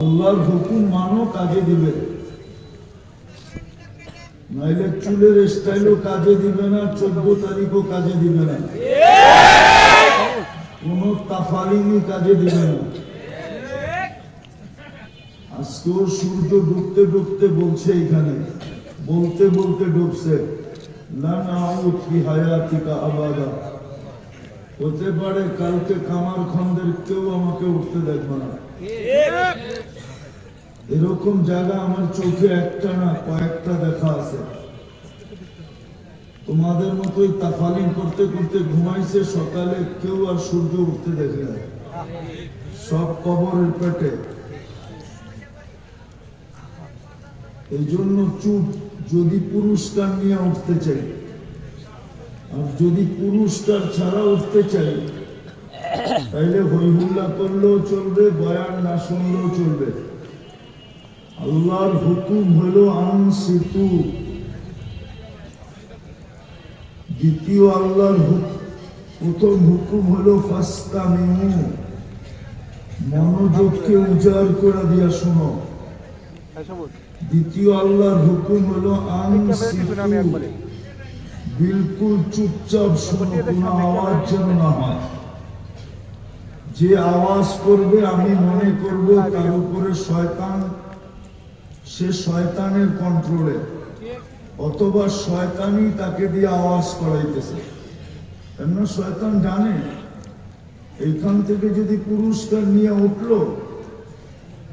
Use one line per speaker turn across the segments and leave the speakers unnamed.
আল্লাহর হুকুম মানো, কাজে দিবে, নাইলে চুলের স্টাইলও কাজে দিবে না, 14 তারিখও কাজে দিবে না, কোন তাফালিমি কাজে দিবে না। আজকেও সূর্য ডুবতে ডুবতে বলছে, এখানে বলতে বলতে ডুবছে, লান আউদ ফি হায়াতিকা আবাদা। হতে পারে কালকে কামার খন্দের কেউ আমাকে উঠতে দেখবে না। এরকম জায়গা আমার চোখে একটা না কয়েকটা দেখা আছে। তোমাদের মতোই তাফালিং করতে করতে ঘুমাইছে, সকালে কেউ আর সূর্য উঠতে দেখে না, সব কবরের পেটে। এই জন্য চুপ, যদি পুরস্কার নিয়ে উঠতে চাই, আর যদি পুরস্কার ছাড়া উঠতে চাই তাইলে হইহুল্লা করলেও চলবে, বয়ান না শুনলেও চলবে। আল্লাহর হুকুম হলো আনসিতু। দ্বিতীয় আল্লাহর প্রথম হুকুম হলো ফাস্তামিউ, মনোযোগকে উজাড় করে দিয়া শোনো। দ্বিতীয় আল্লাহর হুকুম হলো আনসিতু, বিলকুল চুপচাপ শোনো, কোনো আওয়াজ যেন না হয়। যে আওয়াজ করবে আমি মনে করব তার উপরে শয়তান, সে শয়তানের কন্ট্রোলে, অথবা শয়তানই তাকে দিয়ে আওয়াজ করাইতেছে। কেন শয়তান জানে এইখান থেকে যদি পুরস্কার নিয়ে উঠলো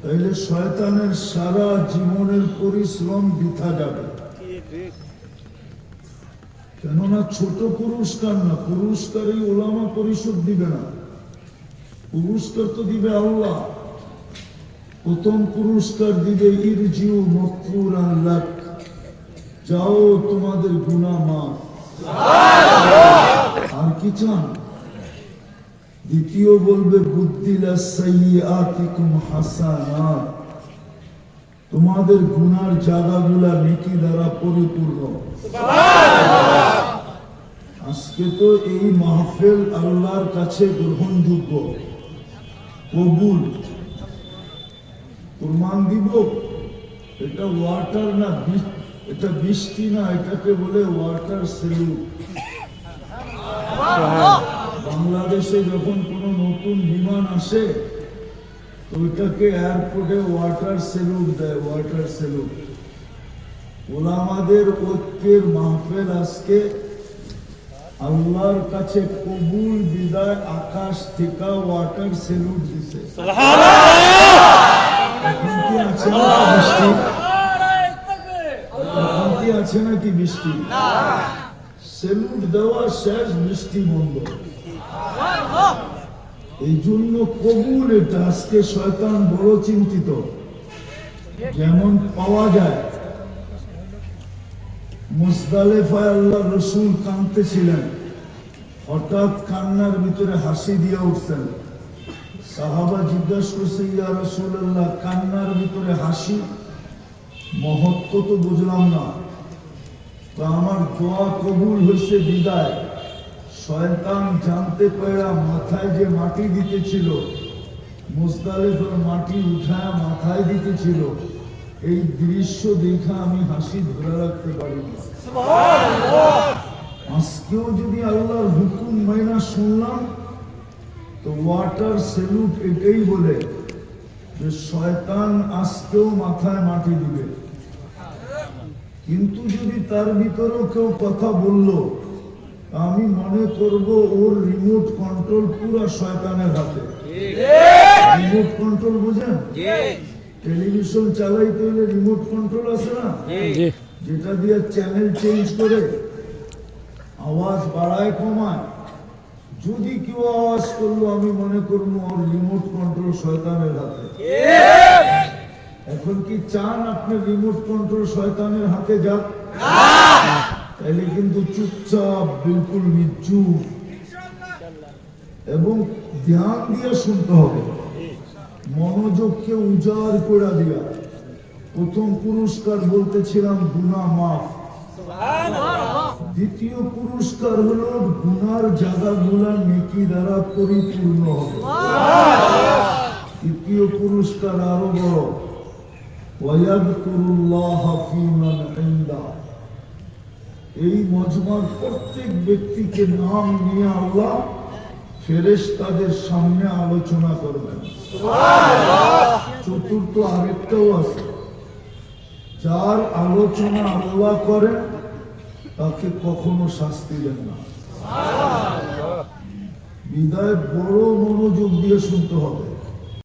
তাইলে শয়তানের সারা জীবনের পরিশ্রম বৃথা যাবে। কেননা ছোট পুরস্কার না, পুরস্কারই ওলামা পরিষদ দিবে না, পুরস্কার তো দিবে আল্লাহ। প্রথম পুরস্কার দিবে ইরজিউ মাগফুরান লাক, যাও তোমাদের গুনাহ মাফ। আর কি চান? দ্বিতীয় বলবে বুদ্দিলা সাইয়্যাতিকুম হাসানাত, তোমাদের গুনার জায়গাগুলা নেকি দ্বারা পরিপূর্ণ। আজকে তো এই মাহফিল আল্লাহর কাছে গ্রহণযোগ্য, কবুল। প্রমাণ দিব, এটা ওয়াটার না, এটা বৃষ্টি না, এটাকে বলে ওয়াটার সেলুট। বাংলাদেশে যখন কোনো নতুন বিমান আসে তো ওইটাকে এয়ারপোর্টে ওয়াটার সেলুট দেয়, ওয়াটার সেলুট। ওলামাদের ঐক্যের মাহফিল আজকে আল্লাহর কাছে কবুল বিদায়, আকাশ থেকে ওয়াটার সেলুট দিছে। এখন কি আছে নাকি বৃষ্টি? এখন কি আছে নাকি বৃষ্টি? সেলুট দেওয়া শেষ, বৃষ্টি বন্ধ। এই জন্য কবুল এটা। আজকে শয়তান বড় চিন্তিত। যেমন পাওয়া যায় মুজদালিফায় আল্লাহ রসুল কাঁদতেছিলেন, হঠাৎ কান্নার ভিতরে হাসি দিয়ে উঠছেন। সাহাবা জিজ্ঞাসা করছে, ইয়া রাসূলুল্লাহ, কান্নার ভিতরে হাসি, মহত্ব তো বুঝলাম না। তো আমার দোয়া কবুল হয়েছে বিদায়। শয়তান জানতে পারা মাথায় যে মাটি দিতেছিল, মুজদালিফার মাটি উঠায় মাথায় দিতেছিল, এই দৃশ্য দেখা আমি হাসি ধরে রাখতে পারি না। আজকেও যদি আল্লাহর হুকুম মাইনা শুনলাম তো ওয়াটার সেলুট এটাই বলে যে শয়তান আজকেও মাথায় মাটি দিবে। কিন্তু যদি তার ভিতরেও কেউ কথা বলল, আমি মনে করব ওর রিমোট কন্ট্রোল পুরো শয়তানের হাতে। রিমোট কন্ট্রোল বুঝেন? টেলিভিশন চালাইতে হলে রিমোট কন্ট্রোল আছে না, যেটা দিয়ে চ্যানেল চেঞ্জ করে আওয়াজ বাড়ায় কমায়। যদি কেউ আওয়াজ করলো আমি মনে করবো ওর রিমোট কন্ট্রোল শয়তানের হাতে। এখন কি চান আপনি রিমোট কন্ট্রোল শয়তানের হাতে যাক? তাহলে কিন্তু চুপচাপ, বিলকুল নিচুপ এবং ধ্যান দিয়ে শুনতে হবে, মনোযোগকে উজাড় করে দিয়া। প্রথম পুরস্কার বলতেছিলাম গুনাহ মাফ, দ্বিতীয় পুরস্কার হলো গুনার জায়গাগুলা নেকি দ্বারা পরিপূর্ণ হবে। তৃতীয় পুরস্কার আরো বড়, ওয়ায়াযকুরুল্লাহ ফী মান ইনদা। এই মজমার প্রত্যেক ব্যক্তিকে নাম নিয়ে আল্লাহ ফেরেশতাদের সামনে আলোচনা করবেন। চতুর্থ আরেকটাও আছে, যার আলোচনা আল্লাহ করেন তাকে কখনো শাস্তি দেন না। বিদায় বড় মনোযোগ দিয়ে শুনতে হবে।